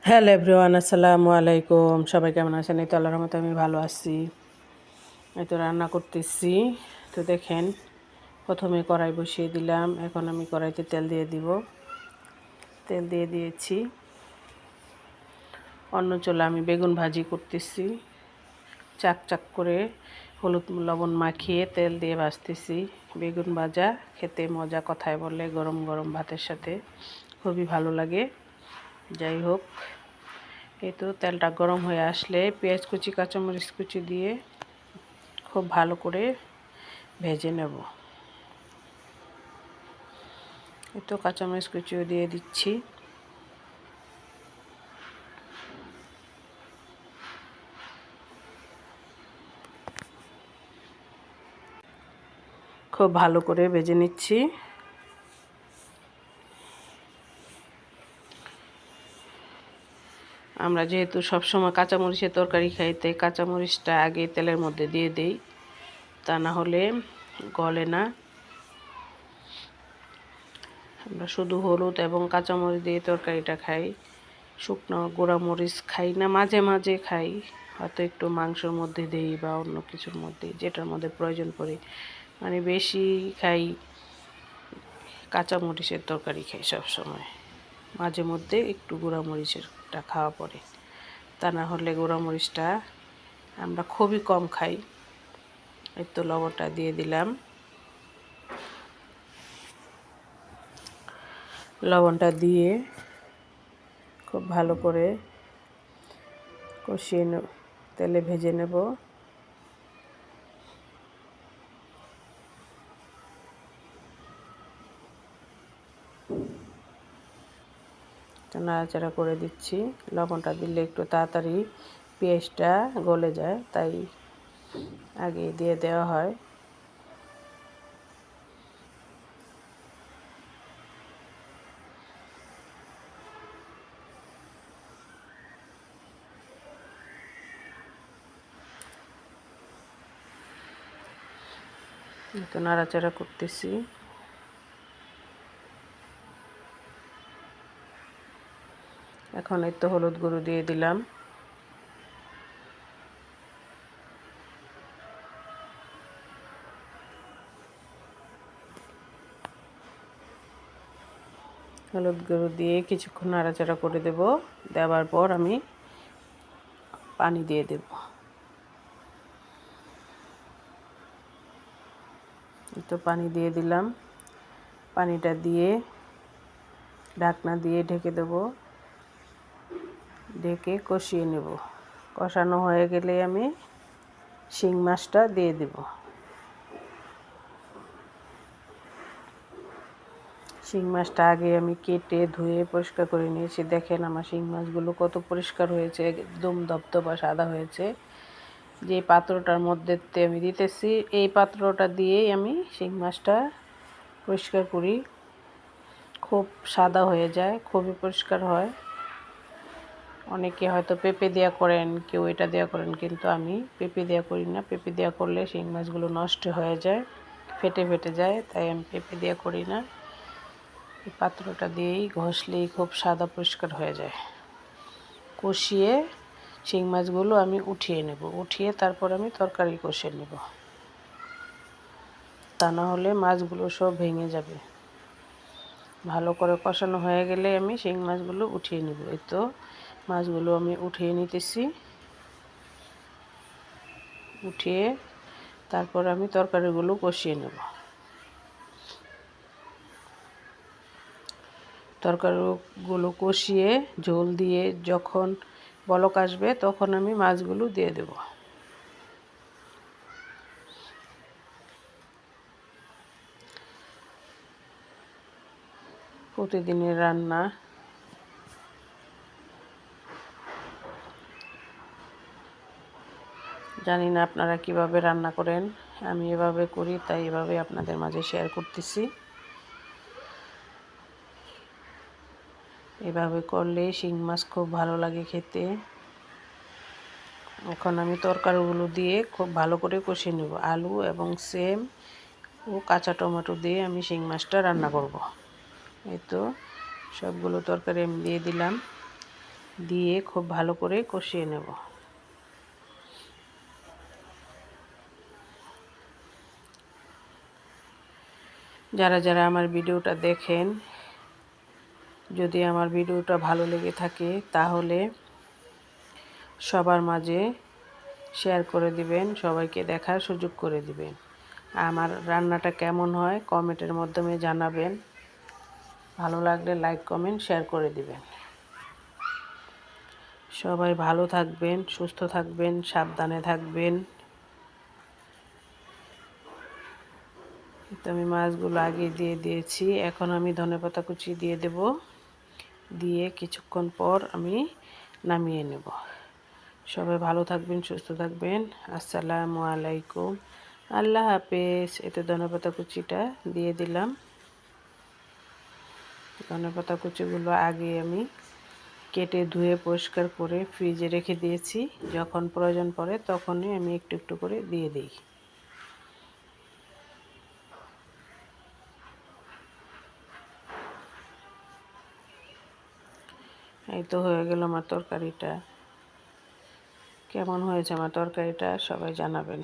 Hello everyone, আসসালামু আলাইকুম। সবাই কেমন আছেন? এই তো আল্লাহর রহমতে আমি ভালো আছি। এই তো রান্না করতেছি। তো দেখেন, প্রথমে কড়াই বসিয়ে দিলাম। এখন আমি কড়াইতে তেল দিয়ে দিব। তেল দিয়ে দিয়েছি। অন্য চুলা আমি বেগুন ভাজি করতেছি। চাক চাক করে হলুদ লবণ মাখিয়ে তেল দিয়ে ভাজতেছি। বেগুন ভাজা খেতে মজা, কথায় বললে গরম গরম ভাতের সাথে খুবই ভালো লাগে। যাই হোক, এই তো তেলটা গরম হয়ে আসলে পেঁয়াজ কুচি কাঁচামরিচ কুচি দিয়ে খুব ভালো করে ভেজে নেব। এই তো কাঁচামরিচ কুচিও দিয়ে দিচ্ছি। খুব ভালো করে ভেজে নিচ্ছি। আমরা যেহেতু সবসময় কাঁচামরিচের তরকারি খাই, তাই কাঁচামরিচটা আগে তেলের মধ্যে দিয়ে দেই, তা না হলে গলে না। আমরা শুধু হলুদ এবং কাঁচামরিচ দিয়ে তরকারিটা খাই, শুকনো গুঁড়ামরিচ খাই না। মাঝে মাঝে খাই, হয়তো একটু মাংসের মধ্যে দিই বা অন্য কিছুর মধ্যে, যেটার মধ্যে প্রয়োজন পড়ে। মানে বেশি খাই কাঁচামরিচের তরকারি খাই সবসময়। মাঝে মধ্যে একটু গুঁড়ামরিচেরটা খাওয়া পড়ে, তা না হলে গুঁড়ামরিচটা আমরা খুবই কম খাই। এই তো লবণটা দিয়ে দিলাম। লবণটা দিয়ে খুব ভালো করে কষিয়ে তেলে ভেজে নেব। নাড়াচাড়া করে দিচ্ছি। লবণটা দিলে একটু তাড়াতাড়ি পেঁয়াজটা গলে যায়, তাই আগে দিয়ে দেওয়া হয়। তো নাড়াচাড়া করতেছি। এখন এই তো হলুদ গুঁড়ো দিয়ে দিলাম। হলুদ গুঁড়ো দিয়ে কিছুক্ষণ নাড়াচাড়া করে দেব। দেওয়ার পর আমি পানি দিয়ে দেব। তো পানি দিয়ে দিলাম। পানিটা দিয়ে ঢাকনা দিয়ে ঢেকে দেব। ঢেকে কষিয়ে নেব। কষানো হয়ে গেলে আমি শিং মাছটা দিয়ে দেব। শিং মাছটা আগে আমি কেটে ধুয়ে পরিষ্কার করে নিয়েছি। দেখেন আমার শিং মাছগুলো কত পরিষ্কার হয়েছে, একদম দবদবা সাদা হয়েছে। যে পাত্রটার মধ্যে আমি দিতেছি, এই পাত্রটা দিয়েই আমি শিং মাছটা পরিষ্কার করি। খুব সাদা হয়ে যায়, খুবই পরিষ্কার হয়। অনেকে হয়তো পেঁপে দেওয়া করেন, কেউ এটা দেওয়া করেন, কিন্তু আমি পেঁপে দেওয়া করি না। পেঁপে দেওয়া করলে শিং মাছগুলো নষ্ট হয়ে যায়, ফেটে ফেটে যায়, তাই আমি পেঁপে দেওয়া করি না। এই পাত্রটা দিয়েই ঘষলেই খুব সাদা পরিষ্কার হয়ে যায়। কষিয়ে শিং মাছগুলো আমি উঠিয়ে নেব। উঠিয়ে তারপর আমি তরকারি কষিয়ে নেব, তা না হলে মাছগুলো সব ভেঙে যাবে। ভালো করে কষানো হয়ে গেলে আমি শিং মাছগুলো উঠিয়ে নেব। এই তো মাছগুলো আমি উঠিয়ে নিতেছি। উঠিয়ে তারপর আমি তরকারিগুলো কষিয়ে নেব। তরকারিগুলো কষিয়ে ঝোল দিয়ে যখন বলক আসবে, তখন আমি মাছগুলো দিয়ে দেব। প্রতিদিনের রান্না। জানি না আপনারা কিভাবে রান্না করেন, আমি এভাবে করি, তাই এভাবে আপনাদের মাঝে শেয়ার করতেছি। এভাবে করলে শিং মাছ খুব ভালো লাগে খেতে। এখন আমি তরকারিগুলো দিয়ে খুব ভালো করে কষিয়ে নেব। আলু এবং সেম ও কাঁচা টমেটো দিয়ে আমি শিং মাছটা রান্না করব। এই তো সবগুলো তরকারি আমি দিয়ে দিলাম। দিয়ে খুব ভালো করে কষিয়ে নেব। যারা যারা আমার ভিডিওটা দেখেন, যদি আমার ভিডিওটা ভালো লেগে থাকে তাহলে সবার মাঝে শেয়ার করে দিবেন, সবাইকে দেখার সুযোগ করে দিবেন। আমার রান্নাটা কেমন হয় কমেন্টের মাধ্যমে জানাবেন। ভালো লাগলে লাইক কমেন্ট শেয়ার করে দিবেন। সবাই ভালো থাকবেন, সুস্থ থাকবেন, সাবধানে থাকবেন। তো আমি মাছগুলো আগে দিয়ে দিয়েছি, এখন আমি ধনেপাতা কুচি দিয়ে দেব। দিয়ে কিছুক্ষণ পর আমি নামিয়ে নেব। সবাই ভালো থাকবেন, সুস্থ থাকবেন। আসসালামু আলাইকুম, আল্লাহ হাফেজ। এতে ধনেপাতা কুচিটা দিয়ে দিলাম। ধনেপাতা কুচিগুলো আগে আমি কেটে ধুয়ে পরিষ্কার করে ফ্রিজে রেখে দিয়েছি, যখন প্রয়োজন পড়ে তখনই আমি একটু একটু করে দিয়ে দিই। এই তো হয়ে গেল আমার তরকারিটা। কেমন হয়েছে আমার তরকারিটা সবাই জানাবেন।